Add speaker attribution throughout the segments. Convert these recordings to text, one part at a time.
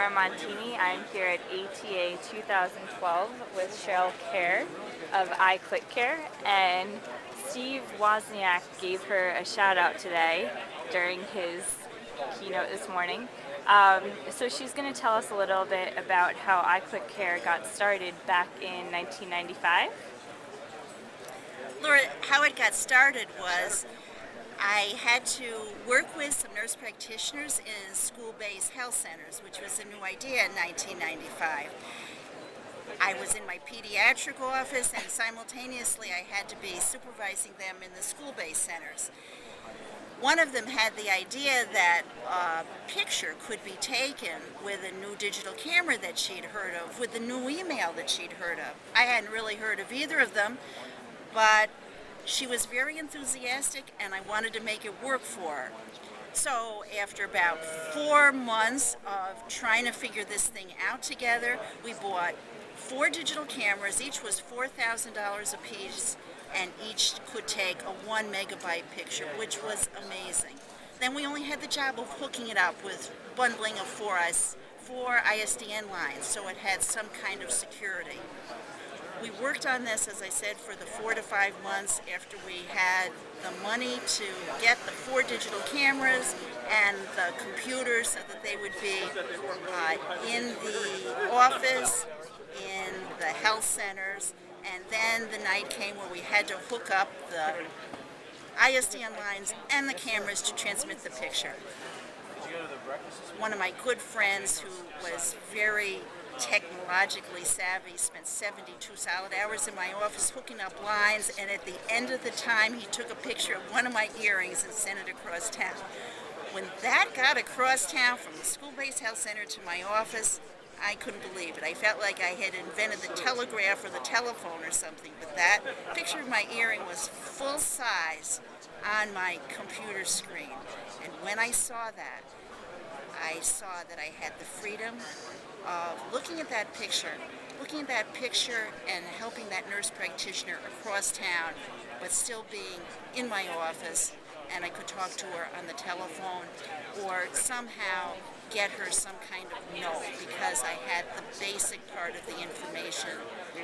Speaker 1: Laura Montini. I'm here at ATA 2012 with Cheryl Kerr of ClickCare, and Steve Wozniak gave her a shout out today during his keynote this morning. So she's going to tell us a little bit about how ClickCare got started back in 1995.
Speaker 2: Laura, how it got started was I had to work with some nurse practitioners in school-based health centers, which was a new idea in 1995. I was in my pediatric office, and simultaneously I had to be supervising them in the school-based centers. One of them had the idea that a picture could be taken with a new digital camera that she'd heard of, with the new email that she'd heard of. I hadn't really heard of either of them, but she was very enthusiastic and I wanted to make it work for her. So after about 4 months of trying to figure this thing out together, we bought 4 digital cameras. Each was $4,000 a piece, and each could take a 1 megabyte picture, which was amazing. Then we only had the job of hooking it up with bundling of 4 ISDN lines, so it had some kind of security. We worked on this, as I said, for the 4 to 5 months after we had the money to get the 4 digital cameras and the computers so that they would be in the office, in the health centers, and then the night came where we had to hook up the ISDN lines and the cameras to transmit the picture. One of my good friends who was very technologically savvy spent 72 solid hours in my office hooking up lines, and at the end of the time he took a picture of one of my earrings and sent it across town. When that got across town from the school-based health center to my office, I couldn't believe it. I felt like I had invented the telegraph or the telephone or something, but that picture of my earring was full size on my computer screen. And when I saw that, I saw that I had the freedom of looking at that picture and helping that nurse practitioner across town, but still being in my office, and I could talk to her on the telephone or somehow get her some kind of note, because I had the basic part of the information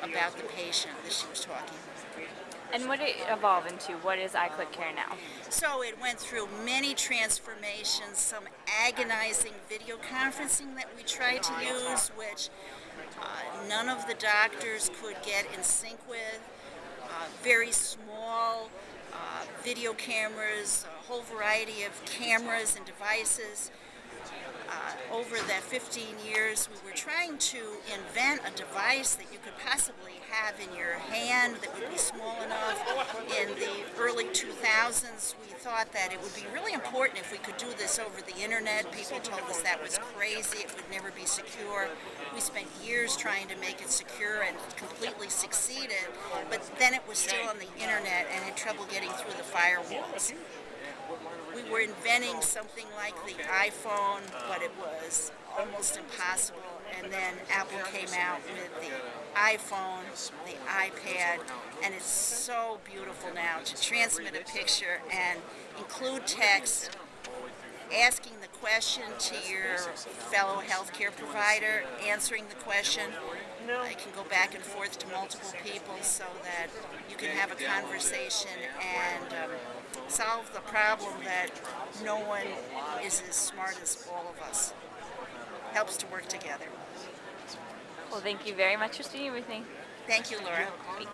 Speaker 2: about the patient that she was talking about.
Speaker 1: And what did it evolve into? What is ClickCare now?
Speaker 2: So it went through many transformations, some agonizing video conferencing that we tried to use, which none of the doctors could get in sync with. Very small video cameras, a whole variety of cameras and devices. Over that 15 years, we were trying to invent a device that you could possibly have in your hand that would be small enough. In the early 2000s, we thought that it would be really important if we could do this over the internet. People told us that was crazy, it would never be secure. We spent years trying to make it secure and completely succeeded, but then it was still on the internet and had trouble getting through the firewalls. We were inventing something like the iPhone, but it was almost impossible. And then Apple came out with the iPhone, the iPad, and it's so beautiful now to transmit a picture and include text, asking the question to your fellow healthcare provider, answering the question. I can go back and forth to multiple people so that you can have a conversation and solve the problem that no one is as smart as all of us. Helps to work together.
Speaker 1: Well, thank you very much for speaking with me.
Speaker 2: Thank you, Laura.